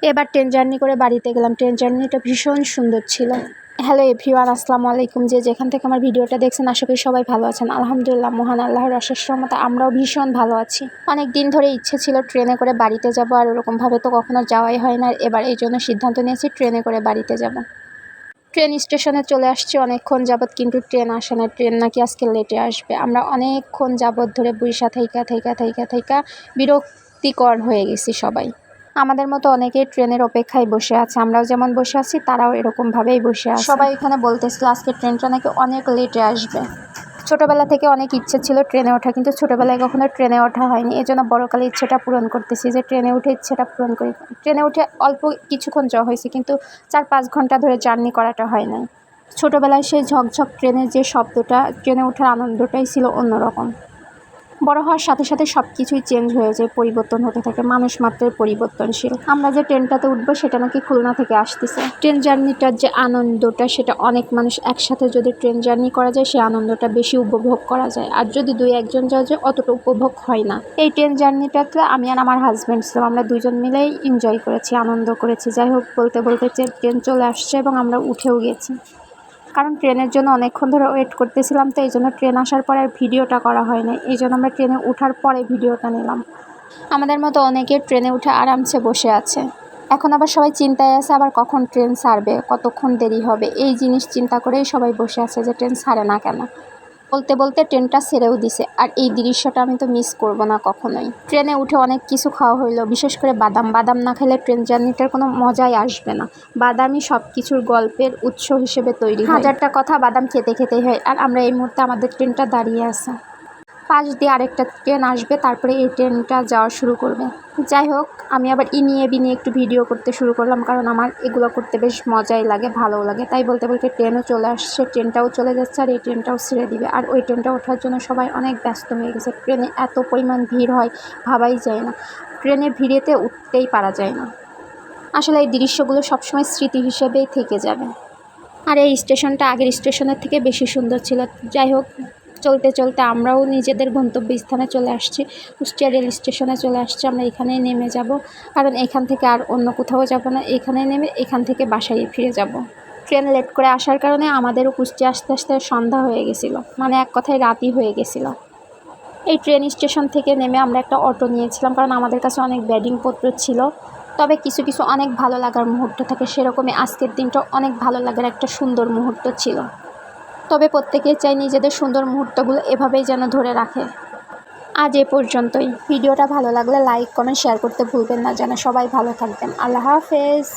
এবার train journey করে বাড়িতে গেলাম। ট্রেন জার্নিটা ভীষণ সুন্দর ছিল। হ্যালো এভরিওয়ান, আসসালামু আলাইকুম। যেখান থেকে আমার ভিডিওটা দেখছেন আশা করি সবাই ভালো আছেন। আলহামদুলিল্লাহ, মহান আল্লাহর অশেষ রহমতে আমরাও ভীষণ ভালো আছি। অনেক দিন ধরে ইচ্ছে ছিল ট্রেনে করে বাড়িতে যাব, আর ওরকমভাবে তো কখনো যাওয়াই হয় না। এবার এই জন্য সিদ্ধান্ত নিয়েছি ট্রেনে করে বাড়িতে যাব। ট্রেন স্টেশনে চলে আসছি অনেকক্ষণ যাবৎ, কিন্তু ট্রেন আসে না। ট্রেন নাকি আজকে লেটে আসবে। আমরা অনেকক্ষণ যাবৎ ধরে বইসা থাইকা বিরক্তিকর হয়ে গেছি সবাই। আমাদের মতো অনেকেই ট্রেনের অপেক্ষায় বসে আছে। আমরাও যেমন বসে আছি তারাও এরকমভাবেই বসে আছে। সবাই এখানে বলতেছিল আজকে ট্রেনটা নাকি অনেক লেটে আসবে। ছোটোবেলা থেকে অনেক ইচ্ছে ছিল ট্রেনে ওঠা, কিন্তু ছোটোবেলায় কখনো ট্রেনে ওঠা হয়নি। এই জন্য বড়কালে ইচ্ছেটা পূরণ করতেছি যে ট্রেনে উঠে ইচ্ছেটা পূরণ করি। ট্রেনে উঠে অল্প কিছুক্ষণ যাওয়া হয়েছে, কিন্তু 4-5 ঘন্টা ধরে জার্নি করাটা হয় নাই। ছোটোবেলায় সেই ঝকঝক ট্রেনের যে শব্দটা, ট্রেনে ওঠার আনন্দটাই ছিল অন্যরকম। বড় হওয়ার সাথে সাথে সব কিছুই চেঞ্জ হয়ে যায়, পরিবর্তন হতে থাকে। মানুষ মাত্রই পরিবর্তনশীল। আমরা যে ট্রেনটাতে উঠবো সেটা নাকি খুলনা থেকে আসতেছে। ট্রেন জার্নিটার যে আনন্দটা, সেটা অনেক মানুষ একসাথে যদি ট্রেন জার্নি করা যায় সেই আনন্দটা বেশি উপভোগ করা যায়। আর যদি 2-1 জন যাওয়া যায় অতটা উপভোগ হয় না। এই ট্রেন জার্নিটাতে আমি আর আমার হাজব্যান্ড ছিলাম, আমরা দুজন মিলেই এনজয় করেছি, আনন্দ করেছি। যাই হোক, বলতে বলতে ট্রেন চলে আসছে এবং আমরা উঠেও গেছি। কারণ ট্রেনের জন্য অনেকক্ষণ ধরে ওয়েট করতেছিলাম, তো এই জন্য ট্রেন আসার পরে আর ভিডিওটা করা হয় না। এই জন্য আমরা ট্রেনে ওঠার পরে ভিডিওটা নিলাম। আমাদের মতো অনেকে ট্রেনে উঠে আরামসে বসে আছে। এখন আবার সবাই চিন্তায় আছে আবার কখন ট্রেন ছাড়বে, কতক্ষণ দেরি হবে। এই জিনিস চিন্তা করেই সবাই বসে আছে যে ট্রেন ছাড়ে না কেন। বলতে বলতে ট্রেনটা ছেড়েও দিছে, আর এই দৃশ্যটা আমি তো মিস করব না কখনোই। ট্রেনে উঠে অনেক কিছু খাওয়া হইলো, বিশেষ করে বাদাম না খেলে ট্রেন জার্নিটার কোনো মজাই আসবে না। বাদামই সব কিছুর গল্পের উৎস হিসেবে তৈরি হয়। হাজারটা কথা বাদাম খেতেই হয়। আর আমরা এই মুহূর্তে আমাদের ট্রেনটা দাঁড়িয়ে আছে, পাশ দিয়ে আরেকটা ট্রেন আসবে, তারপরে এই ট্রেনটা যাওয়া শুরু করবে। যাই হোক, আমি আবার নিয়ে একটু ভিডিও করতে শুরু করলাম, কারণ আমার এগুলো করতে বেশ মজাই লাগে, ভালোও লাগে। তাই বলতে বলতে ট্রেনও চলে আসছে, ট্রেনটাও চলে যাচ্ছে, আর এই ট্রেনটাও ছেড়ে দিবে। আর ওই ট্রেনটা ওঠার জন্য সবাই অনেক ব্যস্ত হয়ে গেছে। ট্রেনে এত পরিমাণ ভিড় হয় ভাবাই যায় না। ট্রেনে ভিড়েতে উঠতেই পারা যায় না। আসলে এই দৃশ্যগুলো সবসময় স্মৃতি হিসেবেই থেকে যাবে। আর এই স্টেশনটা আগের স্টেশনের থেকে বেশি সুন্দর ছিল। যাই হোক, চলতে চলতে আমরাও নিজেদের গন্তব্যস্থানে চলে আসছি। কুষ্টিয়া রেল স্টেশনে চলে আসছি। আমরা এখানেই নেমে যাব, কারণ এখান থেকে আর অন্য কোথাও যাব না। এখানেই নেমে এখান থেকে বাসায় ফিরে যাব। ট্রেন লেট করে আসার কারণে আমাদেরও কুষ্টিয়া আস্তে আস্তে সন্ধ্যা হয়ে গেছিলো, মানে এক কথায় রাতই হয়ে গেছিলো। এই ট্রেন স্টেশন থেকে নেমে আমরা একটা অটো নিয়েছিলাম, কারণ আমাদের কাছে অনেক ব্যাডিংপত্র ছিল। তবে কিছু কিছু অনেক ভালো লাগার মুহূর্ত থাকে, সেরকমই আজকের দিনটা অনেক ভালো লাগার একটা সুন্দর মুহূর্ত ছিল। তবে প্রত্যেকেই চাই নিজেদের সুন্দর মুহূর্তগুলো এভাবেই যেন ধরে রাখে। আজ এ পর্যন্তই। ভিডিওটা ভালো লাগলে লাইক, কমেন্ট, শেয়ার করতে ভুলবেন না। যেন সবাই ভালো থাকবেন। আল্লাহ হাফেজ।